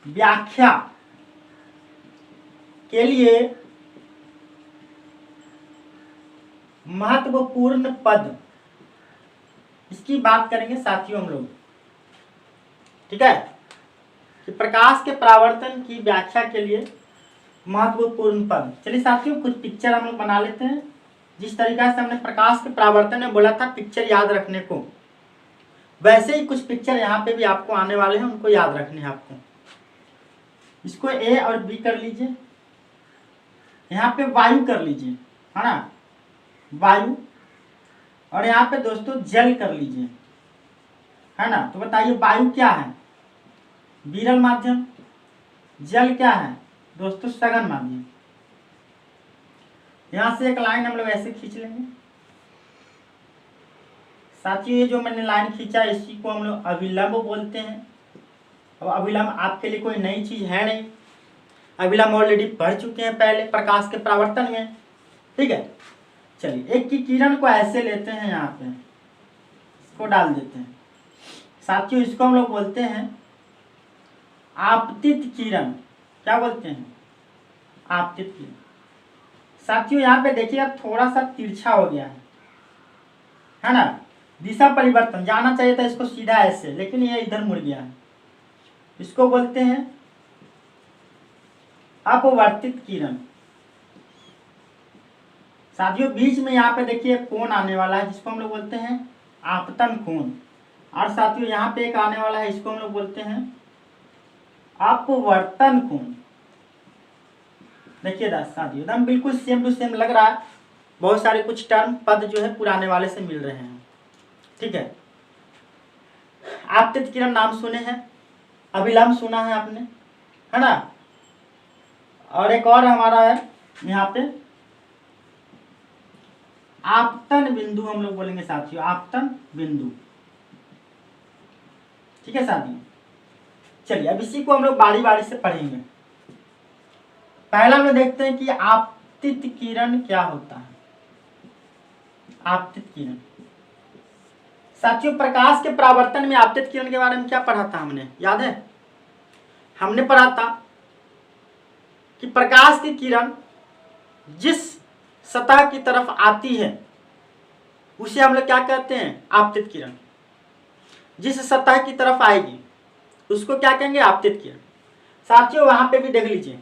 व्याख्या के लिए महत्वपूर्ण पद, इसकी बात करेंगे साथियों हम लोग। ठीक है, कि प्रकाश के परावर्तन की व्याख्या के लिए महत्वपूर्ण पद। चलिए साथियों कुछ पिक्चर हम लोग बना लेते हैं। जिस तरीका से हमने प्रकाश के परावर्तन में बोला था पिक्चर याद रखने को, वैसे ही कुछ पिक्चर यहाँ पे भी आपको आने वाले हैं, उनको याद रखने हैं आपको। इसको ए और बी कर लीजिए, यहाँ पे वायु कर लीजिए, है ना, वायु, और यहाँ पे दोस्तों जल कर लीजिए, है ना। तो बताइए वायु क्या है? विरल माध्यम। जल क्या है दोस्तों? सघन माध्यम। यहां से एक लाइन हम लोग ऐसे खींच लेंगे साथियों। ये जो मैंने लाइन खींचा इसी को हम लोग अभिलंब बोलते हैं। अब अभिलंब आपके लिए कोई नई चीज है नहीं, अभिलंब ऑलरेडी पढ़ चुके हैं पहले प्रकाश के परावर्तन में। ठीक है, चलिए एक की किरण को ऐसे लेते हैं, यहाँ पे इसको डाल देते हैं साथियों। इसको हम लोग बोलते हैं आपतित किरण। क्या बोलते हैं? आपतित किरण। साथियों यहाँ पे देखिएगा थोड़ा सा तिरछा हो गया है ना, दिशा परिवर्तन। जाना चाहिए था इसको सीधा ऐसे, लेकिन ये इधर मुड़ गया है। इसको बोलते हैं अपवर्तित किरण। साथियों बीच में यहाँ पे देखिए कोण आने वाला है जिसको हम लोग बोलते हैं आपतन कोण, और साथियों यहाँ पे एक आने वाला है, इसको हम लोग बोलते हैं अपवर्तन कोण। देखिए साथियों एकदम बिल्कुल सेम टू सेम लग रहा है। बहुत सारे कुछ टर्म पद जो है पुराने वाले से मिल रहे हैं। ठीक है, आपतित किरण नाम सुने हैं, अभिलंब सुना है आपने, है ना। और एक और हमारा है यहाँ पे आपतन बिंदु, हम लोग बोलेंगे साथियों आपतन बिंदु। ठीक है साथियों, चलिए अब इसी को हम लोग बारी बारी से पढ़ेंगे। पहला हम लोग देखते हैं कि आपतित किरण क्या होता है। आपतित किरण साथियों, प्रकाश के परावर्तन में आपतित किरण के बारे में क्या पढ़ा था हमने, याद है? हमने पढ़ा था कि प्रकाश की किरण जिस सतह की तरफ आती है उसे हम लोग क्या कहते हैं? आपतित किरण। जिस सतह की तरफ आएगी उसको क्या कहेंगे? आपतित किरण। साथियों वहां पे भी देख लीजिए,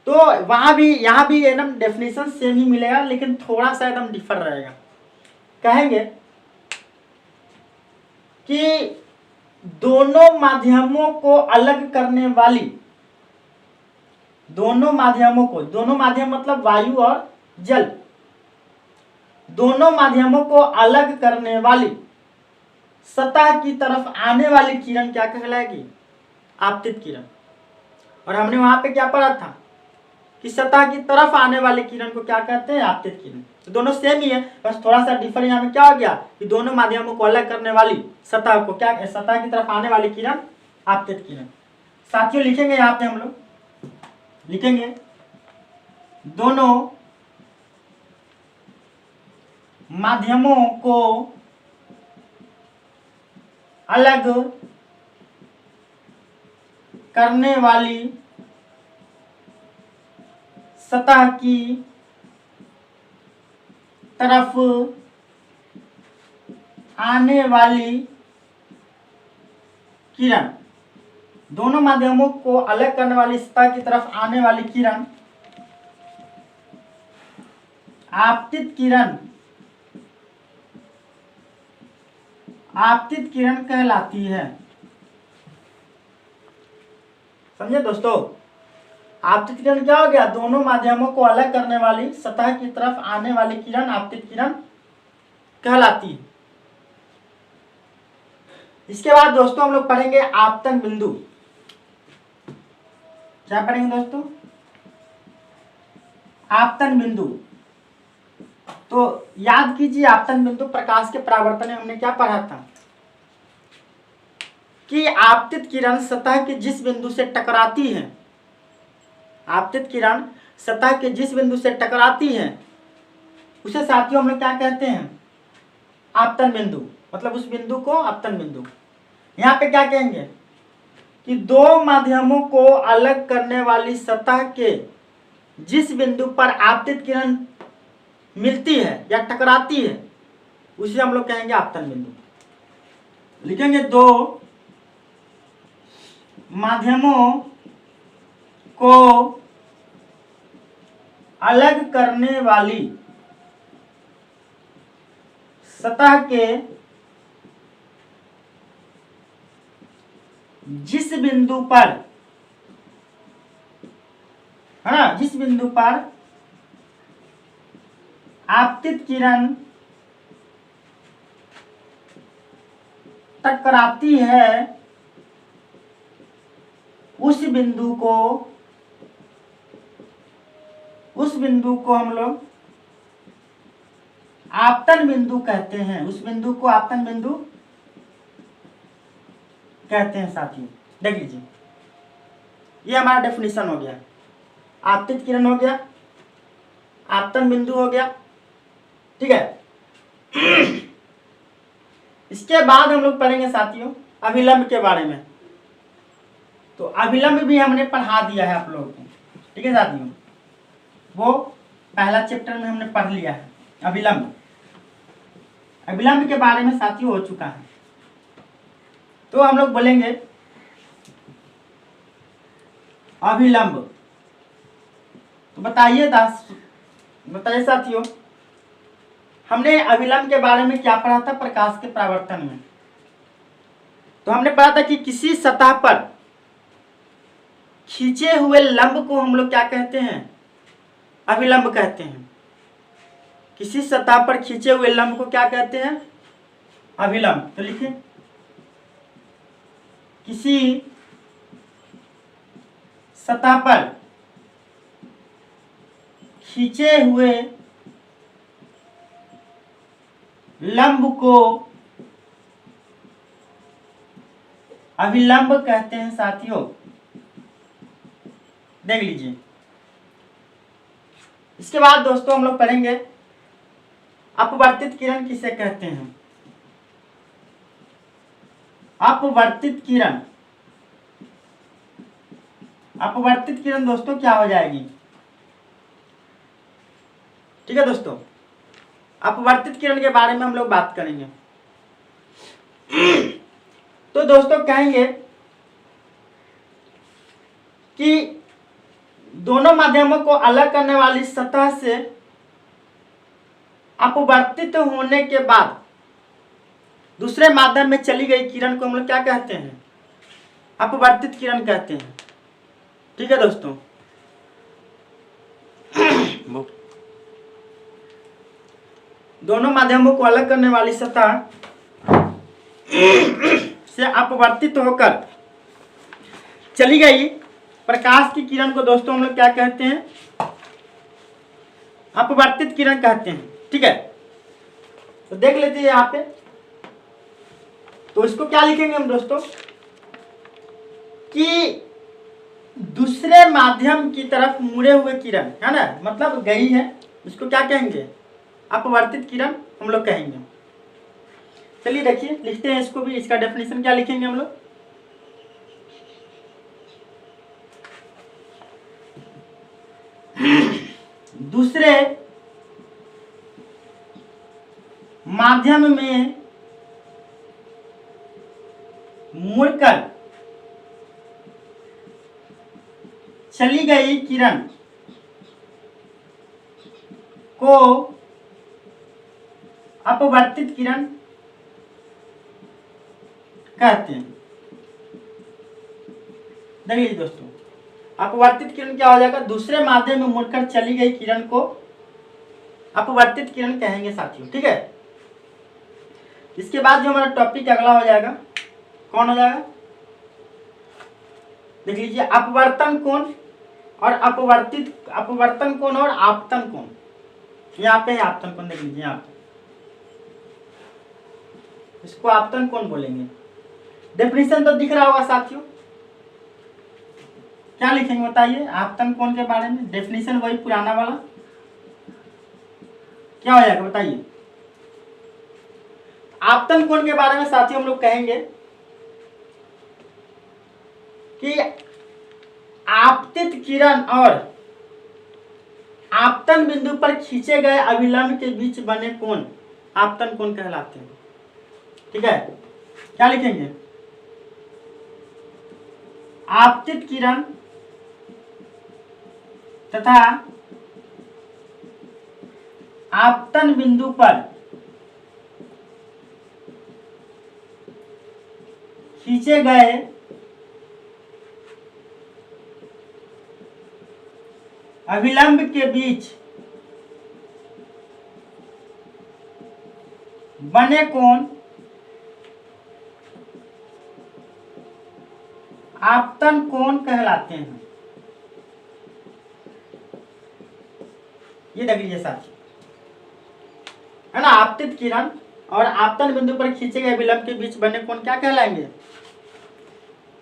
तो वहां भी यहाँ भी एकदम डेफिनेशन सेम ही मिलेगा, लेकिन थोड़ा सा एकदम डिफर रहेगा। कहेंगे कि दोनों माध्यमों को अलग करने वाली, दोनों माध्यम मतलब वायु और जल, दोनों माध्यमों को अलग करने वाली सतह की तरफ आने वाली किरण क्या कहलाएगी? आपतित किरण। और हमने वहां पे क्या पढ़ा था कि सतह की तरफ आने वाली किरण को क्या कहते हैं? आपतित किरण। तो दोनों सेम ही है, बस थोड़ा सा डिफर यहाँ में क्या हो गया कि दोनों माध्यमों को अलग करने वाली सतह को क्या, सतह की तरफ आने वाली किरण आपतित किरण। साथियों लिखेंगे यहाँ पे हम लोग, लिखेंगे दोनों माध्यमों को अलग करने वाली सतह की तरफ आने वाली किरण, दोनों माध्यमों को अलग करने वाली सतह की तरफ आने वाली किरण आपतित किरण, आपतित किरण कहलाती है। समझे दोस्तों? आपतित किरण क्या हो गया, दोनों माध्यमों को अलग करने वाली सतह की तरफ आने वाली किरण आपतित किरण कहलाती है। इसके बाद दोस्तों हम लोग पढ़ेंगे आपतन बिंदु। क्या पढ़ेंगे दोस्तों, आपतन बिंदु। तो याद कीजिए आपतन बिंदु प्रकाश के परावर्तन में हमने क्या पढ़ा था कि आपतित किरण सतह के जिस बिंदु से टकराती है, आपतित किरण सतह के जिस बिंदु से टकराती है उसे साथियों हम लोग क्या कहते हैं, आपतन बिंदु। मतलब उस बिंदु को आपतन बिंदु। यहाँ पे क्या कहेंगे कि दो माध्यमों को अलग करने वाली सतह के जिस बिंदु पर आपतित किरण मिलती है या टकराती है उसे हम लोग कहेंगे आपतन बिंदु। लिखेंगे दो माध्यमों को अलग करने वाली सतह के जिस बिंदु पर, है ना, जिस बिंदु पर आपतित किरण टकराती है उस बिंदु को हम लोग आपतन बिंदु कहते हैं। उस बिंदु को आपतन बिंदु कहते हैं साथियों। देख लीजिए, ये हमारा डेफिनेशन हो गया, आपतित किरण हो गया, आपतन बिंदु हो गया, ठीक है। इसके बाद हम लोग पढ़ेंगे साथियों अभिलंब के बारे में। तो अभिलंब भी हमने पढ़ा दिया है आप लोगों को, ठीक है साथियों, वो पहला चैप्टर में हमने पढ़ लिया है। अभिलंब, अभिलंब के बारे में साथियों हो चुका है। तो हम लोग बोलेंगे अभिलंब। तो बताइए साथियों, हमने अभिलंब के बारे में क्या पढ़ा था प्रकाश के परावर्तन में। तो हमने पढ़ा था कि किसी सतह पर खींचे हुए लंब को हम लोग क्या कहते हैं, अभिलंब कहते हैं। किसी सतह पर खींचे हुए लंब को क्या कहते हैं, अभिलंब। तो लिखिए, किसी सतह पर खींचे हुए लंब को अभिलंब कहते हैं साथियों। देख लीजिए, इसके बाद दोस्तों हम लोग पढ़ेंगे अपवर्तित किरण किसे कहते हैं। अपवर्तित किरण, अपवर्तित किरण दोस्तों क्या हो जाएगी, ठीक है दोस्तों। अपवर्तित किरण के बारे में हम लोग बात करेंगे। तो दोस्तों कहेंगे कि दोनों माध्यमों को अलग करने वाली सतह से अपवर्तित होने के बाद दूसरे माध्यम में चली गई किरण को हम लोग क्या कहते हैं, अपवर्तित किरण कहते हैं, ठीक है दोस्तों। दोनों माध्यमों को अलग करने वाली सतह से अपवर्तित होकर चली गई प्रकाश की किरण को दोस्तों हम लोग क्या कहते हैं, अपवर्तित किरण कहते हैं, ठीक है। तो देख लेते हैं यहाँ पे, तो इसको क्या लिखेंगे हम दोस्तों कि दूसरे माध्यम की तरफ मुड़े हुए किरण, है ना, मतलब गई है, उसको क्या कहेंगे, अपवर्तित किरण हम लोग कहेंगे। चलिए देखिए, लिखते हैं इसको भी, इसका डेफिनेशन क्या लिखेंगे हम लोग। दूसरे माध्यम में मुड़कर चली गई किरण को अपवर्तित किरण कहते हैं। देखिए दोस्तों, अपवर्तित किरण क्या हो जाएगा, दूसरे माध्यम में मुड़कर चली गई किरण को अपवर्तित किरण कहेंगे साथियों। ठीक है, इसके बाद जो हमारा टॉपिक अगला हो जाएगा, कौन हो जाएगा, देख लीजिए, अपवर्तन कोण और अपवर्तन कोण और आपतन कोण। यहाँ पे है आपतन कोण, देख लीजिए यहाँ पे, इसको आपतन कोण बोलेंगे। डेफिनेशन तो दिख रहा होगा साथियों, क्या लिखेंगे बताइए आपतन कोण के बारे में, डेफिनेशन वही पुराना वाला, क्या हो जाएगा बताइए। आपतन कोण के बारे में साथियों हम लोग कहेंगे कि आपतित किरण और आपतन बिंदु पर खींचे गए अभिलंब के बीच बने कोण आपतन कोण कहलाते हैं। ठीक है, क्या लिखेंगे, आपतित किरण तथा आपतन बिंदु पर खींचे गए अभिलंब के बीच बने कोण आपतन कोण कहलाते हैं। ये देख लीजिए साथियों, है ना, आपतित किरण और आपतन बिंदु पर खींचे गए अभिलंब के बीच बने कोण क्या कहलाएंगे,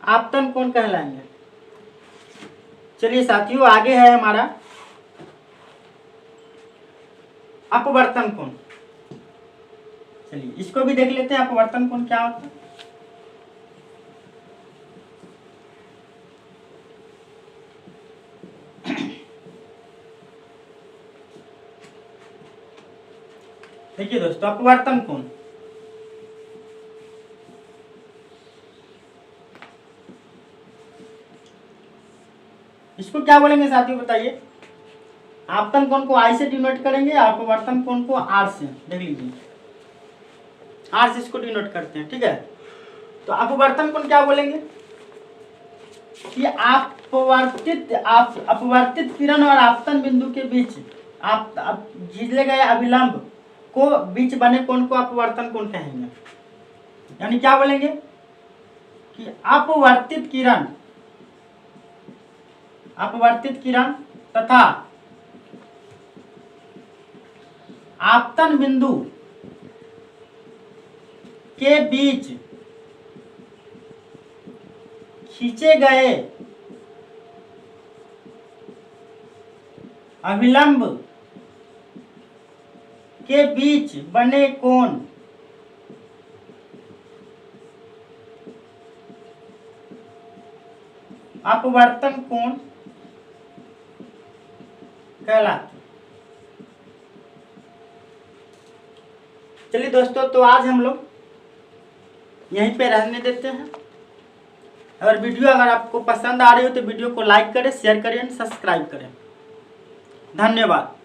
आपतन कोण कहलाएंगे। चलिए साथियों, आगे है हमारा अपवर्तन कोण। चलिए इसको भी देख लेते हैं, अपवर्तन कोण क्या होता है। देखिए दोस्तों, अपवर्तन कोण इसको क्या बोलेंगे साथियों बताइए। आपतन कोण को आई से डिनोट करेंगे, अपवर्तन कोण को आर से, देख लीजिए आर से इसको डिनोट करते हैं। ठीक है, तो अपवर्तन कोण क्या बोलेंगे कि अपवर्तित किरण और आपतन बिंदु के बीच खींचे गए अभिलंब को बीच बने कोण को अपवर्तन कोण कहेंगे। यानी क्या बोलेंगे कि अपवर्तित किरण तथा आपतन बिंदु के बीच खींचे गए अभिलंब के बीच बने कोण अपवर्तन कोण कहलाते। चलिए दोस्तों, तो आज हम लोग यहीं पे रहने देते हैं। अगर आपको पसंद आ रही हो तो वीडियो को लाइक करें, शेयर करें, सब्सक्राइब करें। धन्यवाद।